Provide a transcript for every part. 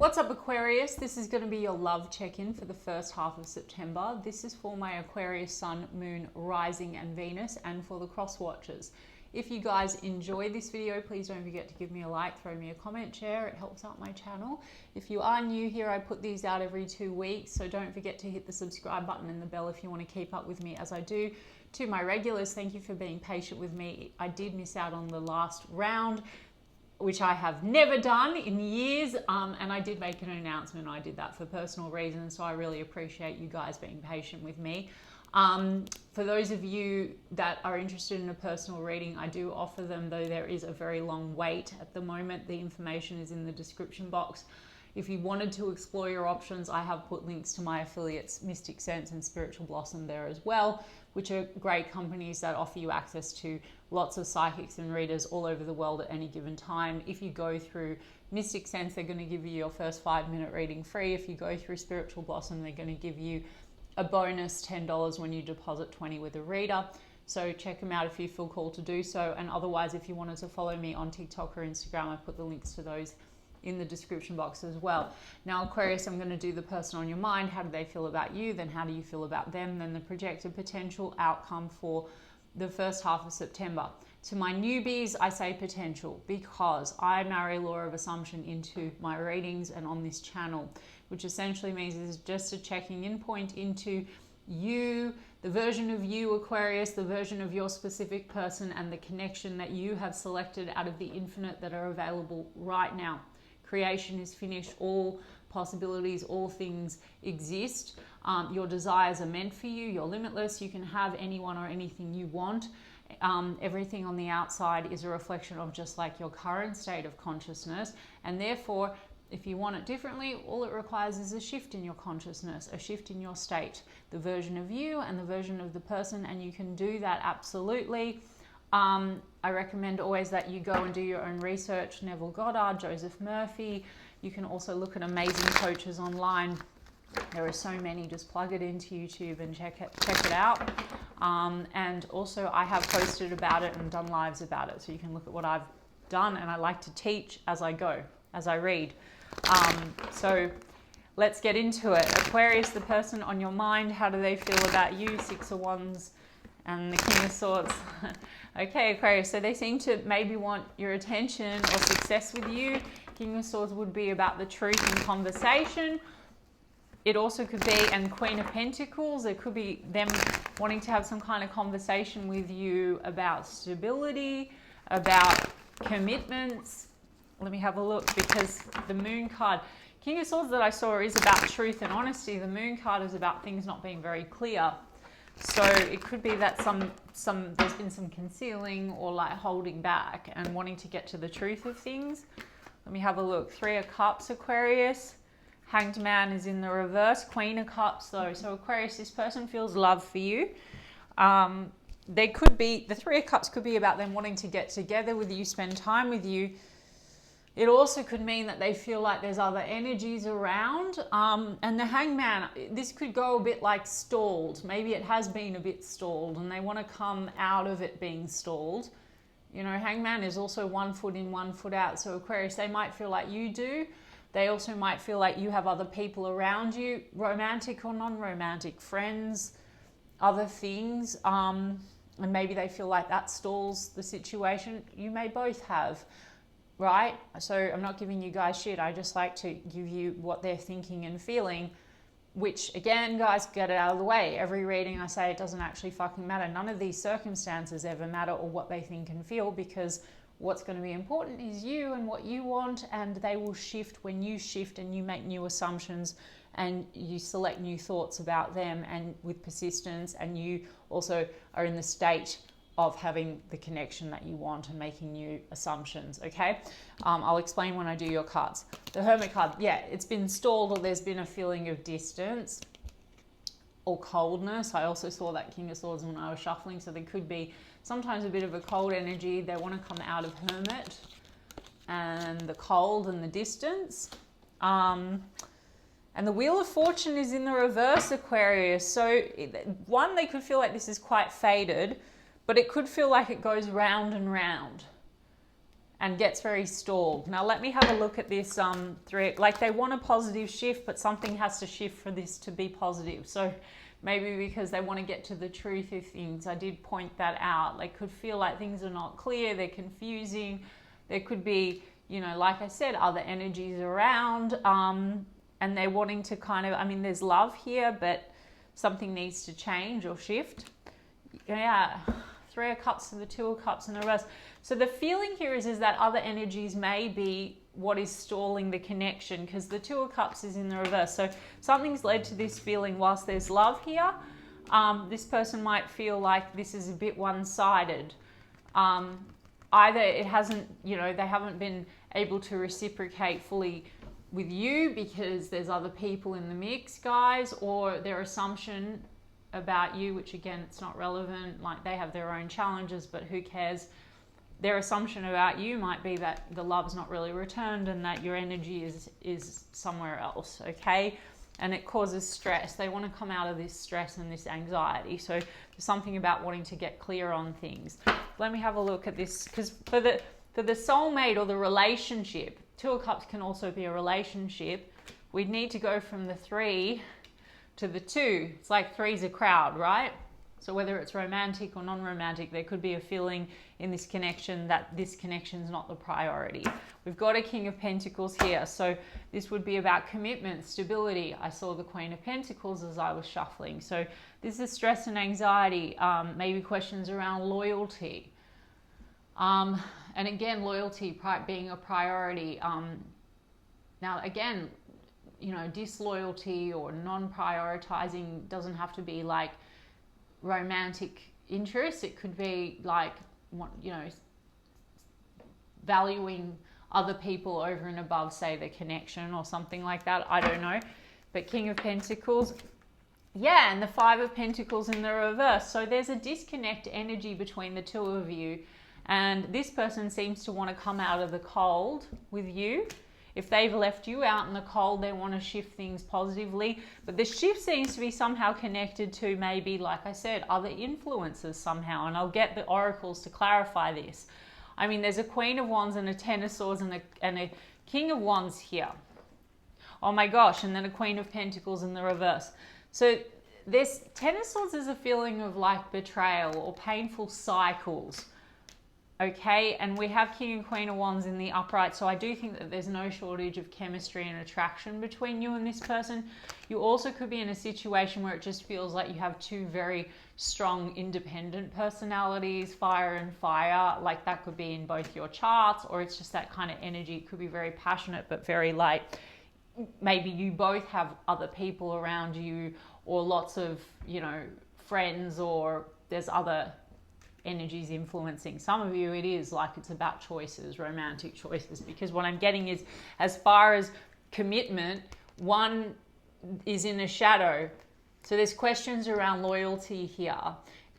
What's up, Aquarius? This is going to be your love check-in for the first half of September. This is for my Aquarius Sun, Moon, Rising and Venus, and for the cross watchers. If you guys enjoy this video, please don't forget to give me a like, throw me a comment, share. It helps out my channel. If you are new here, I put these out every 2 weeks, so don't forget to hit the subscribe button and the bell if you want to keep up with me as I do. To my regulars, thank you for being patient with me. I did miss out on the last round, which I have never done in years, and I did make an announcement. I did that for personal reasons, so I really appreciate you guys being patient with me. For those of you that are interested in a personal reading, I do offer them, though there is a very long wait at the moment. The information is in the description box. If you wanted to explore your options, I have put links to my affiliates, Mystic Sense and Spiritual Blossom, there as well, which are great companies that offer you access to lots of psychics and readers all over the world at any given time. If you go through Mystic Sense, they're going to give you your first 5-minute reading free. If you go through Spiritual Blossom, they're going to give you a bonus $10 when you deposit $20 with a reader. So check them out if you feel called to do so. And otherwise, if you wanted to follow me on TikTok or Instagram, I put the links to those in the description box as well. Now, Aquarius, I'm going to do the person on your mind. How do they feel about you? Then how do you feel about them? Then the projected potential outcome for the first half of September. To my newbies, I say potential because I marry law of assumption into my readings and on this channel, which essentially means it's just a checking in point into you, the version of you, Aquarius, the version of your specific person, and the connection that you have selected out of the infinite that are available right now. Creation is finished. All possibilities, all things exist. Your desires are meant for you. You're limitless. You can have anyone or anything you want. Everything on the outside is a reflection of just like your current state of consciousness. And therefore, if you want it differently, all it requires is a shift in your consciousness, a shift in your state, the version of you and the version of the person. And you can do that absolutely. I recommend always that you go and do your own research. Neville Goddard, Joseph Murphy. You can also look at amazing coaches online. There are so many. Just plug it into YouTube and check it out. And also I have posted about it and done lives about it. So you can look at what I've done. And I like to teach as I go, as I read. So let's get into it. Aquarius, the person on your mind, how do they feel about you? 6 of Wands and the King of Swords. Okay, Aquarius, so they seem to maybe want your attention or success with you. King of Swords would be about the truth in conversation. It also could be, and Queen of Pentacles, it could be them wanting to have some kind of conversation with you about stability, about commitments. Let me have a look, because the Moon card, King of Swords that I saw is about truth and honesty. The Moon card is about things not being very clear. So it could be that there's been some concealing or like holding back and wanting to get to the truth of things. Let me have a look. 3 of Cups, Aquarius. Hanged Man is in the reverse. Queen of Cups though. So Aquarius, this person feels love for you. They could be, the 3 of Cups could be about them wanting to get together with you, spend time with you. It also could mean that they feel like there's other energies around. And the Hangman, this could go a bit like stalled. Maybe it has been a bit stalled and they want to come out of it being stalled. You know, Hangman is also 1 foot in, 1 foot out. So Aquarius, they might feel like you do. They also might feel like you have other people around you, romantic or non-romantic, friends, other things. And maybe they feel like that stalls the situation. You may both have. Right? So I'm not giving you guys shit. I just like to give you what they're thinking and feeling, which again, guys, get it out of the way. Every reading I say it doesn't actually fucking matter. None of these circumstances ever matter or what they think and feel, because what's going to be important is you and what you want, and they will shift when you shift and you make new assumptions and you select new thoughts about them and with persistence, and you also are in the state of having the connection that you want and making new assumptions, okay? I'll explain when I do your cards. The Hermit card, yeah, it's been stalled or there's been a feeling of distance or coldness. I also saw that King of Swords when I was shuffling, so there could be sometimes a bit of a cold energy. They want to come out of Hermit and the cold and the distance. And the Wheel of Fortune is in the reverse, Aquarius. So one, they could feel like this is quite faded, but it could feel like it goes round and round. and gets very stalled. Now let me have a look at this three. Like they want a positive shift, but something has to shift for this to be positive. So maybe because they want to get to the truth of things. I did point that out. They could feel like things are not clear, they're confusing. There could be, you know, like I said, other energies around, and they're wanting to kind of, I mean, there's love here, but something needs to change or shift. Yeah, 3 of Cups to the 2 of Cups in reverse. So the feeling here is that other energies may be what is stalling the connection, because the 2 of Cups is in the reverse. So something's led to this feeling. Whilst there's love here, this person might feel like this is a bit one-sided. Either it hasn't, you know, they haven't been able to reciprocate fully with you because there's other people in the mix, guys, or their assumption about you, which again, it's not relevant. Like they have their own challenges, but who cares? Their assumption about you might be that the love's not really returned and that your energy is somewhere else, okay? And it causes stress. They want to come out of this stress and this anxiety. So there's something about wanting to get clear on things. Let me have a look at this, because for the soulmate or the relationship, 2 of Cups can also be a relationship. We'd need to go from the 3 to the 2. It's like 3's a crowd, right? So whether it's romantic or non-romantic, there could be a feeling in this connection that this connection's not the priority. We've got a King of Pentacles here. So this would be about commitment, stability. I saw the Queen of Pentacles as I was shuffling. So this is stress and anxiety, maybe questions around loyalty. And again, loyalty being a priority. Now, again, you know, disloyalty or non-prioritizing doesn't have to be like romantic interest. It could be like, you know, valuing other people over and above, say, the connection or something like that. I don't know. But King of Pentacles, yeah, and the 5 of Pentacles in the reverse. So there's a disconnect energy between the 2 of you, and this person seems to want to come out of the cold with you. If they've left you out in the cold, they want to shift things positively. But the shift seems to be somehow connected to maybe, like I said, other influences somehow. And I'll get the oracles to clarify this. I mean, there's a Queen of Wands and a 10 of Swords and a King of Wands here. Oh my gosh, and then a Queen of Pentacles in the reverse. So this 10 of Swords is a feeling of like betrayal or painful cycles. Okay, and we have King and Queen of Wands in the upright, so I do think that there's no shortage of chemistry and attraction between you and this person. You also could be in a situation where it just feels like you have 2 very strong independent personalities, fire and fire. Like that could be in both your charts, or it's just that kind of energy. It could be very passionate, but very like, maybe you both have other people around you, or lots of, you know, friends, or there's other energies influencing. Some of you, it is like it's about choices, romantic choices, because what I'm getting is, as far as commitment, one is in a shadow. So there's questions around loyalty here.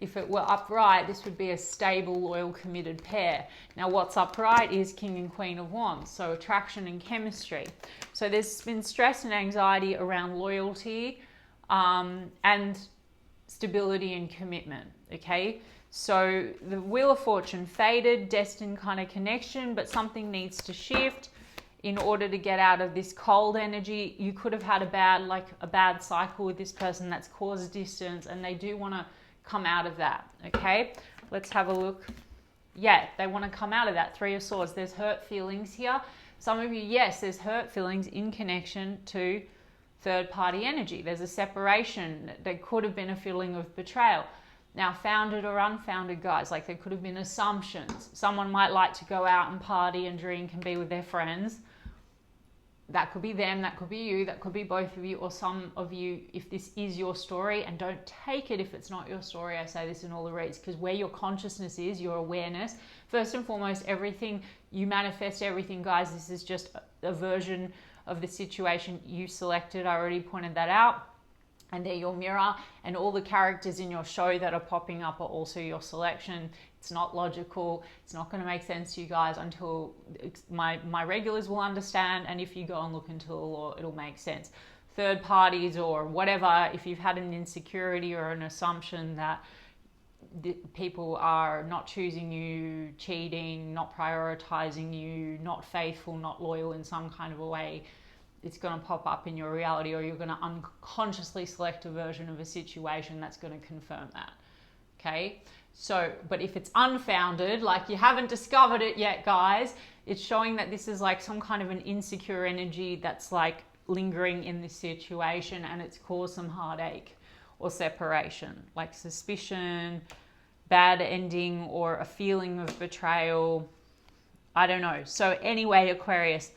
If it were upright, this would be a stable, loyal, committed pair. Now what's upright is King and Queen of Wands, so attraction and chemistry. So there's been stress and anxiety around loyalty and stability and commitment, okay? So the Wheel of Fortune faded, destined kind of connection, but something needs to shift in order to get out of this cold energy. You could have had a bad cycle with this person that's caused distance, and they do want to come out of that, okay? Let's have a look. Yeah, they want to come out of that. 3 of Swords. There's hurt feelings here. Some of you, yes, there's hurt feelings in connection to third-party energy. There's a separation. There could have been a feeling of betrayal. Now, founded or unfounded, guys, like there could have been assumptions. Someone might like to go out and party and drink and be with their friends. That could be them, that could be you, that could be both of you, or some of you, if this is your story. And don't take it if it's not your story. I say this in all the reads, because where your consciousness is, your awareness, first and foremost, everything, you manifest everything, guys. This is just a version of the situation you selected. I already pointed that out. And they're your mirror, and all the characters in your show that are popping up are also your selection. It's not logical. It's not going to make sense to you guys until my regulars will understand. And if you go and look into the law, it'll make sense. Third parties or whatever, if you've had an insecurity or an assumption that people are not choosing you, cheating, not prioritizing you, not faithful, not loyal in some kind of a way, it's going to pop up in your reality, or you're going to unconsciously select a version of a situation that's going to confirm that. Okay? So, but if it's unfounded, like you haven't discovered it yet, guys, it's showing that this is like some kind of an insecure energy that's like lingering in this situation, and it's caused some heartache or separation, like suspicion, bad ending, or a feeling of betrayal. I don't know. So anyway, Aquarius,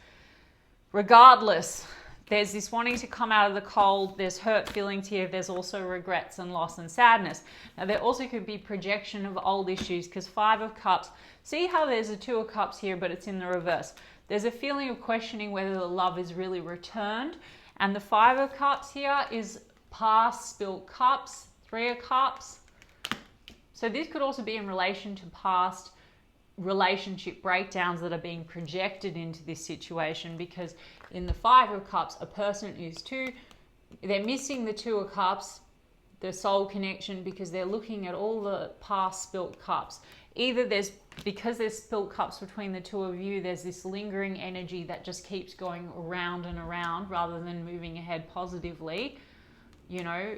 regardless, there's this wanting to come out of the cold. There's hurt feelings here. There's also regrets and loss and sadness. Now, there also could be projection of old issues, because 5 of Cups, see how there's a 2 of Cups here, but it's in the reverse. There's a feeling of questioning whether the love is really returned. And the 5 of Cups here is past spilt cups, 3 of Cups. So this could also be in relation to past relationship breakdowns that are being projected into this situation, because in the 5 of Cups, a person is they're missing the 2 of Cups, the soul connection, because they're looking at all the past spilt cups. Either because there's spilt cups between the 2 of you, there's this lingering energy that just keeps going around and around rather than moving ahead positively. You know,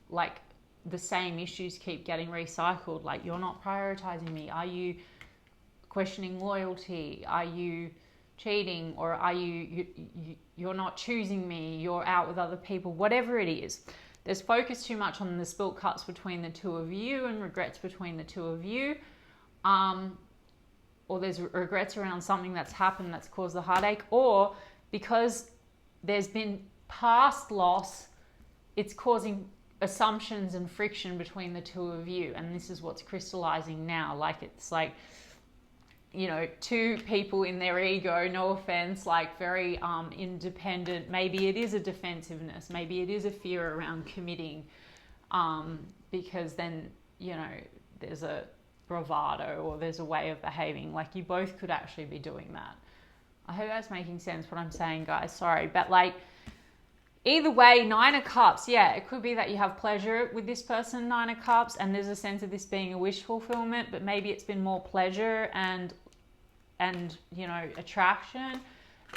like the same issues keep getting recycled. Like, you're not prioritizing me. Are you questioning loyalty? Are you cheating? Or are you're not choosing me? You're out with other people. Whatever it is. There's focus too much on the spilt cups between the 2 of you and regrets between the 2 of you. Or there's regrets around something that's happened that's caused the heartache. Or because there's been past loss, it's causing assumptions and friction between the 2 of you. And this is what's crystallizing now. Like, it's like, you know, 2 people in their ego, no offense, like very independent. Maybe it is a defensiveness. Maybe it is a fear around committing, because then, you know, there's a bravado or there's a way of behaving. Like, you both could actually be doing that. I hope that's making sense what I'm saying, guys. Sorry. But like, either way, 9 of Cups, yeah, it could be that you have pleasure with this person, 9 of Cups, and there's a sense of this being a wish fulfillment, but maybe it's been more pleasure and you know, attraction.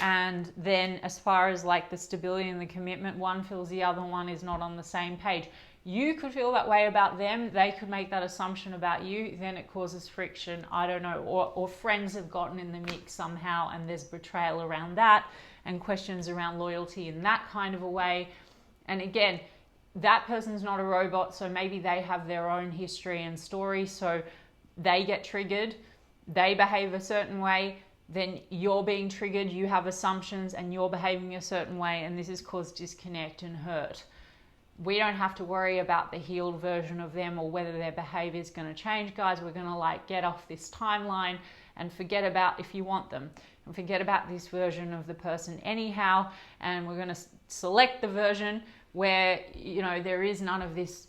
And then as far as like the stability and the commitment, one feels the other one is not on the same page. You could feel that way about them. They could make that assumption about you. Then it causes friction. I don't know. Or friends have gotten in the mix somehow, and there's betrayal around that, and questions around loyalty in that kind of a way. And again, that person's not a robot, so maybe they have their own history and story, so they get triggered, they behave a certain way, then you're being triggered, you have assumptions, and you're behaving a certain way, and this has caused disconnect and hurt. We don't have to worry about the healed version of them or whether their behavior is going to change, guys. We're going to like get off this timeline and forget about, if you want them, and forget about this version of the person anyhow, and we're going to select the version where, you know, there is none of this,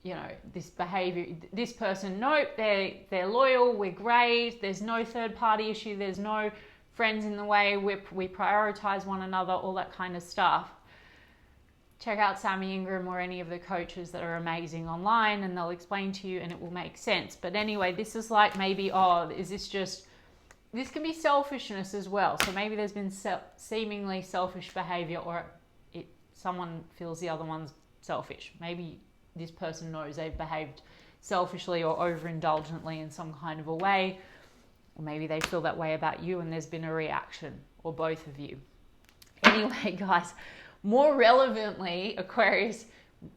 you know, this behavior, this person, nope, they're loyal, we're great, there's no third party issue, there's no friends in the way, we prioritize one another, all that kind of stuff. Check out Sammy Ingram or any of the coaches that are amazing online, and they'll explain to you and it will make sense. But anyway, this is like maybe, oh, is this just, this can be selfishness as well. So maybe there's been seemingly selfish behavior, or someone feels the other one's selfish. Maybe this person knows they've behaved selfishly or overindulgently in some kind of a way. Or maybe they feel that way about you and there's been a reaction, or both of you. Anyway, guys, more relevantly, Aquarius,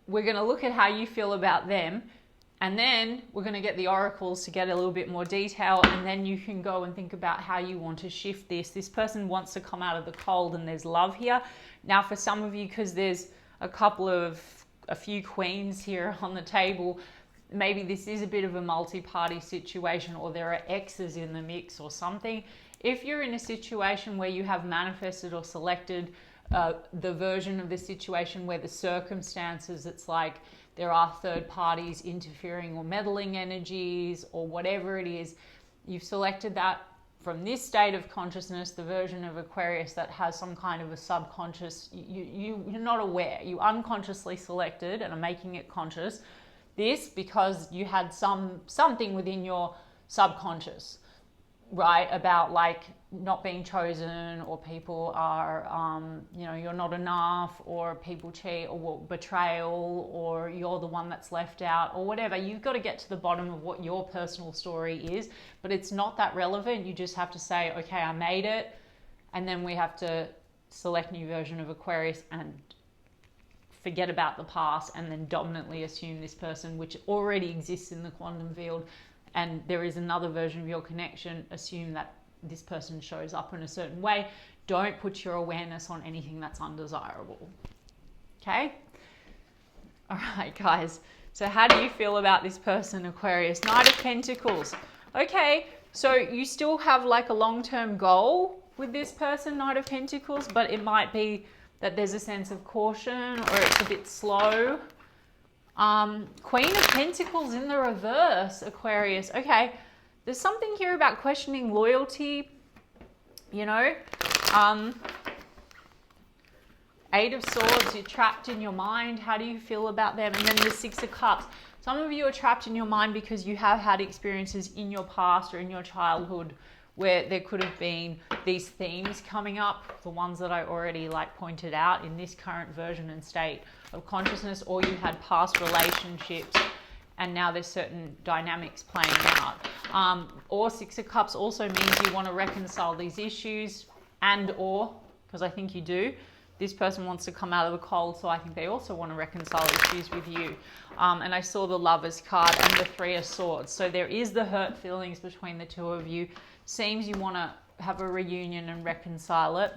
we're going to look at how you feel about them, and then we're going to get the oracles to get a little bit more detail, and then you can go and think about how you want to shift this. This person wants to come out of the cold, and there's love here. Now, for some of you, because there's a few queens here on the table, maybe this is a bit of a multi-party situation, or there are exes in the mix or something. If you're in a situation where you have manifested or selected the version of the situation where the circumstances, it's like there are third parties interfering or meddling energies or whatever it is, you've selected that from this state of consciousness, the version of Aquarius that has some kind of a subconscious, you're not aware, you unconsciously selected and are making it conscious this because you had something within your subconscious, right, about like not being chosen, or people are you're not enough, or people cheat, or betrayal, or you're the one that's left out, or whatever. You've got to get to the bottom of what your personal story is, but it's not that relevant. You just have to say, okay, I made it, and then we have to select new version of Aquarius and forget about the past, and then dominantly assume this person, which already exists in the quantum field, and there is another version of your connection. Assume that this person shows up in a certain way. Don't put your awareness on anything that's undesirable. Okay? All right, guys. So how do you feel about this person, Aquarius? Knight of Pentacles. Okay, so you still have like a long-term goal with this person, Knight of Pentacles, but it might be that there's a sense of caution, or it's a bit slow. Queen of Pentacles in the reverse, Aquarius. Okay, there's something here about questioning loyalty, you know. Eight of Swords, you're trapped in your mind. How do you feel about them? And then the Six of Cups. Some of you are trapped in your mind because you have had experiences in your past or in your childhood where there could have been these themes coming up, the ones that I already like pointed out in this current version and state of consciousness, or you had past relationships and now there's certain dynamics playing out. Or Six of Cups also means you want to reconcile these issues, and or, because I think you do, this person wants to come out of the cold, so I think they also want to reconcile issues with you. And I saw the Lovers card and the Three of Swords. So there is the hurt feelings between the two of you. Seems you want to have a reunion and reconcile it.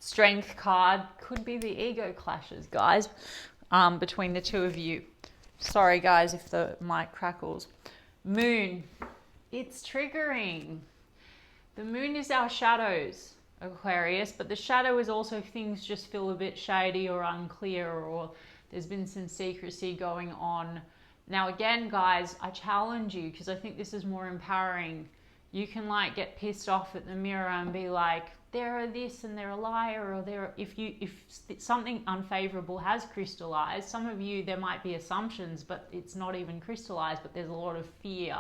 Strength card could be the ego clashes, guys, between the two of you. Sorry, guys, if the mic crackles. Moon, it's triggering. The moon is our shadows, Aquarius, but the shadow is also things just feel a bit shady or unclear, or there's been some secrecy going on. Now, again, guys, I challenge you, because I think this is more empowering. You can like get pissed off at the mirror and be like, they're this and they're a liar, or they're, if something unfavorable has crystallized, some of you, there might be assumptions, but it's not even crystallized, but there's a lot of fear.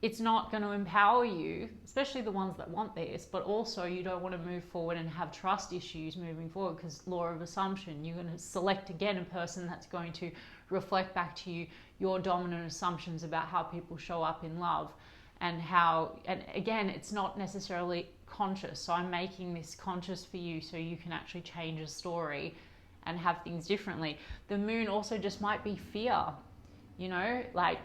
It's not going to empower you, especially the ones that want this, but also you don't want to move forward and have trust issues moving forward, because law of assumption, you're going to select again a person that's going to reflect back to you your dominant assumptions about how people show up in love, and how, and again, it's not necessarily conscious. So I'm making this conscious for you so you can actually change a story and have things differently. The moon also just might be fear, you know, like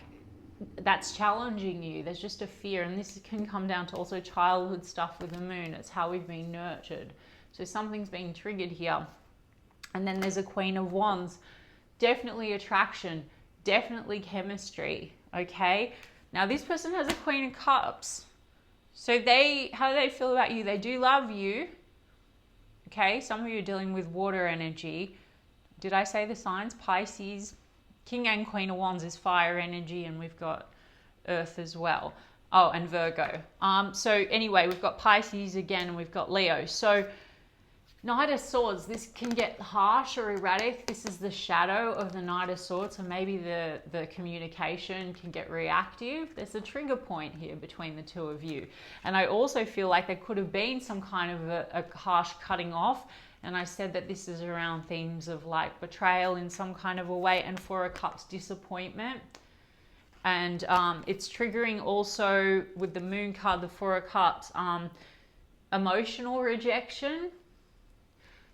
that's challenging you. There's just a fear, and this can come down to also childhood stuff with the moon. It's how we've been nurtured. So something's being triggered here. And then there's a Queen of Wands. Definitely attraction, definitely chemistry, okay? Now this person has a Queen of Cups. So how do they feel about you? They do love you, okay? Some of you are dealing with water energy. Did I say the signs? Pisces. King and Queen of Wands is fire energy, and we've got Earth as well. Oh, and Virgo. So anyway, we've got Pisces again, and we've got Leo. So Knight of Swords, this can get harsh or erratic. This is the shadow of the Knight of Swords, so maybe the communication can get reactive. There's a trigger point here between the two of you. And I also feel like there could have been some kind of a harsh cutting off. And I said that this is around themes of like betrayal in some kind of a way, and Four of Cups, disappointment. And it's triggering also with the Moon card, the Four of Cups, emotional rejection.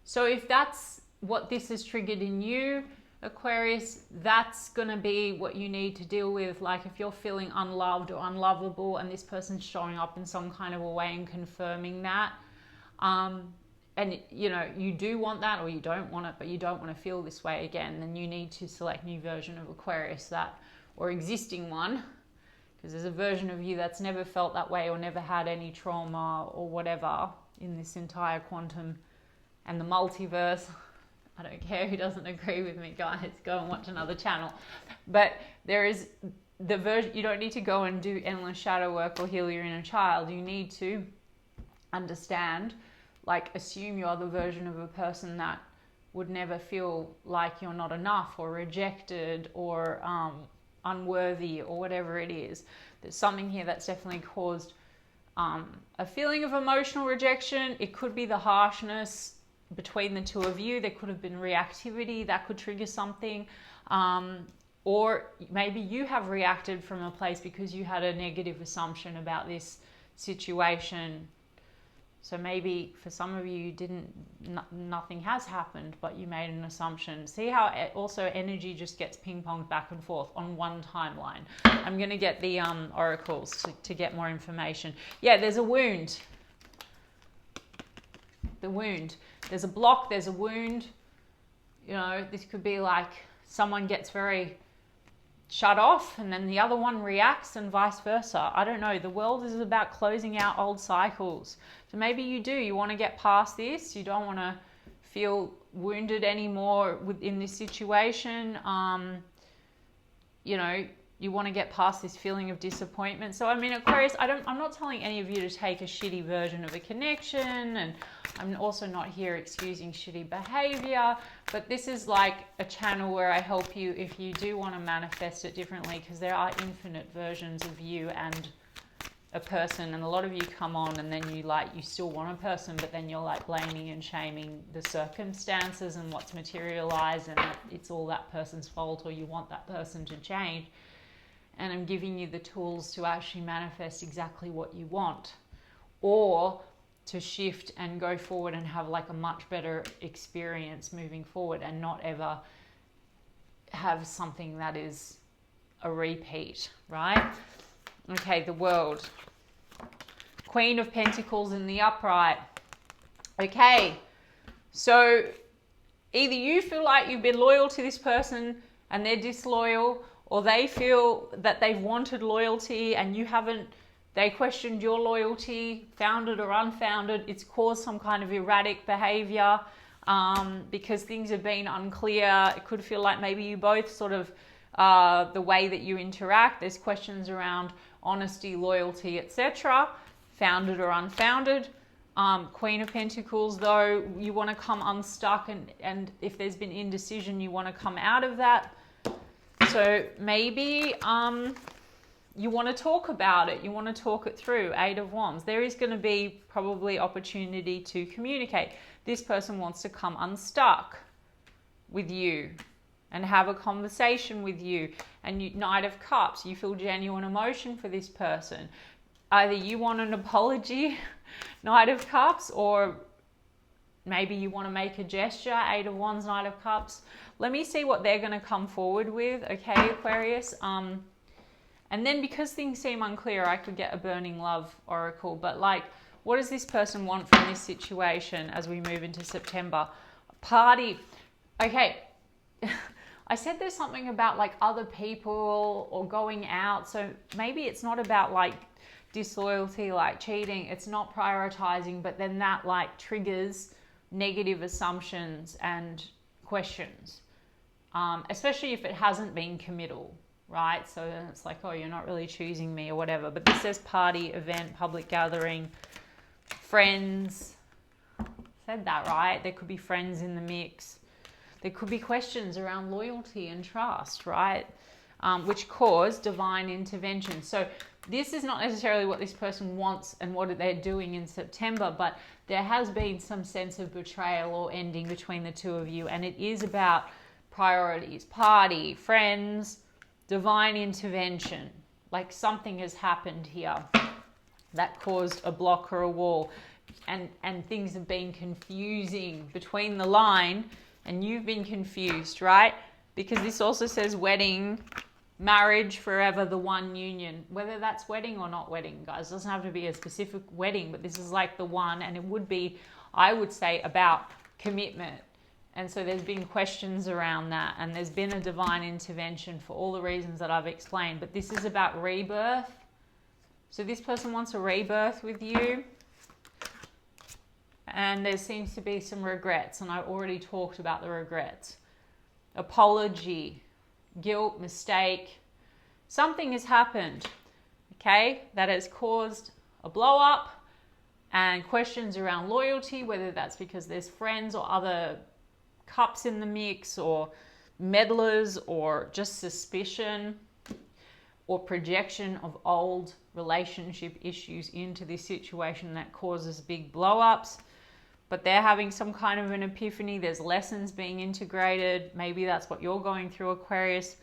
So if that's what this has triggered in you, Aquarius, that's going to be what you need to deal with. Like if you're feeling unloved or unlovable and this person's showing up in some kind of a way and confirming that, and you know, you do want that or you don't want it, but you don't want to feel this way again, then you need to select new version of Aquarius, that, or existing one, because there's a version of you that's never felt that way or never had any trauma or whatever in this entire quantum and the multiverse. I don't care who doesn't agree with me, guys, go and watch another channel. But there is the version, you don't need to go and do endless shadow work or heal your inner child. You need to understand, like assume you're the version of a person that would never feel like you're not enough or rejected or unworthy or whatever it is. There's something here that's definitely caused a feeling of emotional rejection. It could be the harshness between the two of you. There could have been reactivity that could trigger something. Or maybe you have reacted from a place because you had a negative assumption about this situation. So maybe for some of you, nothing has happened, but you made an assumption. See how also energy just gets ping-ponged back and forth on one timeline. I'm going to get the oracles to get more information. Yeah, there's a wound. The wound. There's a block, there's a wound. You know, this could be like someone gets very shut off and then the other one reacts and vice versa. I don't know. The world is about closing out old cycles. So maybe you want to get past this. You don't want to feel wounded anymore in this situation. You know, you want to get past this feeling of disappointment. So I mean, Aquarius, I'm not telling any of you to take a shitty version of a connection, and I'm also not here excusing shitty behavior, but this is like a channel where I help you if you do want to manifest it differently, because there are infinite versions of you and a person, and a lot of you come on and then you still want a person, but then you're like blaming and shaming the circumstances and what's materialized, and it's all that person's fault, or you want that person to change. And I'm giving you the tools to actually manifest exactly what you want, or to shift and go forward and have like a much better experience moving forward, and not ever have something that is a repeat, right? Okay, the World. Queen of Pentacles in the upright. Okay, so either you feel like you've been loyal to this person and they're disloyal, or they feel that they've wanted loyalty and you haven't, they questioned your loyalty, founded or unfounded. It's caused some kind of erratic behavior because things have been unclear. It could feel like maybe you both sort of, the way that you interact, there's questions around honesty, loyalty, etc. Founded or unfounded. Queen of Pentacles, though, you want to come unstuck, and if there's been indecision, you want to come out of that. So maybe you want to talk about it. You want to talk it through. 8 of Wands. There is going to be probably opportunity to communicate. This person wants to come unstuck with you and have a conversation with you. And Knight of Cups, you feel genuine emotion for this person. Either you want an apology, Knight of Cups, or maybe you want to make a gesture, 8 of Wands, Knight of Cups. Let me see what they're going to come forward with, okay, Aquarius? And then because things seem unclear, I could get a Burning Love oracle. But like, what does this person want from this situation as we move into September? Party. Okay. I said there's something about like other people or going out. So maybe it's not about like disloyalty, like cheating. It's not prioritizing, but then that like triggers negative assumptions and questions, especially if it hasn't been committal, right? So then it's like, oh, you're not really choosing me or whatever. But this says party, event, public gathering, friends. Said that right. There could be friends in the mix. There could be questions around loyalty and trust, right? Which cause divine intervention. So this is not necessarily what this person wants and what they're doing in September, but there has been some sense of betrayal or ending between the two of you, and it is about priorities, party, friends, divine intervention. Like something has happened here that caused a block or a wall, and things have been confusing between the line, and you've been confused, right? Because this also says wedding, marriage, forever, the one union. Whether that's wedding or not wedding, guys. It doesn't have to be a specific wedding, but this is like the one, and it would be, I would say, about commitment. And so there's been questions around that, and there's been a divine intervention for all the reasons that I've explained. But this is about rebirth. So this person wants a rebirth with you. And there seems to be some regrets, and I already talked about the regrets. Apology, guilt, mistake. Something has happened, okay, that has caused a blow up and questions around loyalty, whether that's because there's friends or other Cups in the mix, or meddlers, or just suspicion or projection of old relationship issues into this situation that causes big blow-ups. But they're having some kind of an epiphany. There's lessons being integrated. Maybe that's what you're going through, Aquarius.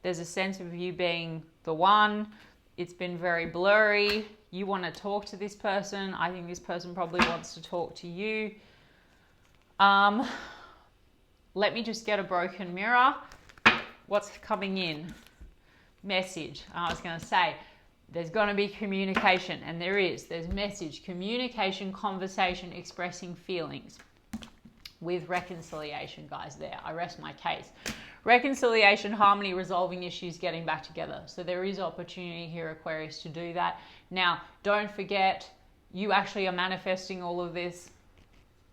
There's a sense of you being the one. It's been very blurry. You want to talk to this person. I think this person probably wants to talk to you. Let me just get a broken mirror. What's coming in? Message. I was going to say, there's going to be communication, and there is. There's message, communication, conversation, expressing feelings with reconciliation, guys. There, I rest my case. Reconciliation, harmony, resolving issues, getting back together. So there is opportunity here, Aquarius, to do that. Now, don't forget, you actually are manifesting all of this.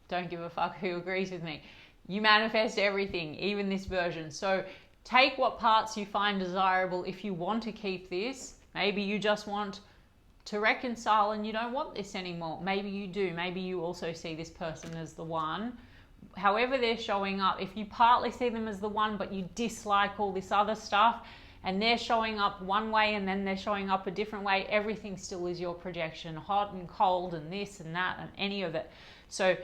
Don't give a fuck who agrees with me. You manifest everything, even this version. So take what parts you find desirable. If you want to keep this, maybe you just want to reconcile and you don't want this anymore. Maybe you do. Maybe you also see this person as the one. However they're showing up, if you partly see them as the one, but you dislike all this other stuff, and they're showing up one way and then they're showing up a different way, everything still is your projection, hot and cold and this and that and any of it. So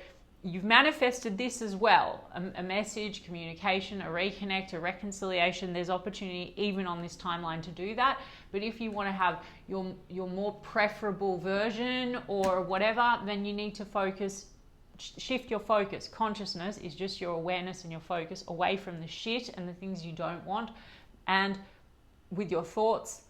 you've manifested this as well, a message, communication, a reconnect, a reconciliation. There's opportunity even on this timeline to do that. But if you want to have your more preferable version or whatever, then you need to focus, shift your focus. Consciousness is just your awareness and your focus away from the shit and the things you don't want. And with your thoughts,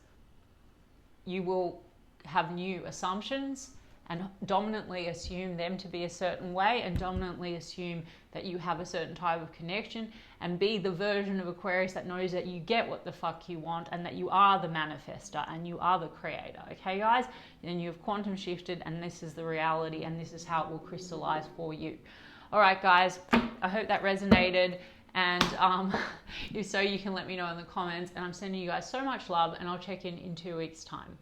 you will have new assumptions and dominantly assume them to be a certain way, and dominantly assume that you have a certain type of connection, and be the version of Aquarius that knows that you get what the fuck you want and that you are the manifester and you are the creator. Okay, guys? And you've quantum shifted, and this is the reality, and this is how it will crystallize for you. All right, guys, I hope that resonated. And if so, you can let me know in the comments, and I'm sending you guys so much love, and I'll check in 2 weeks' time.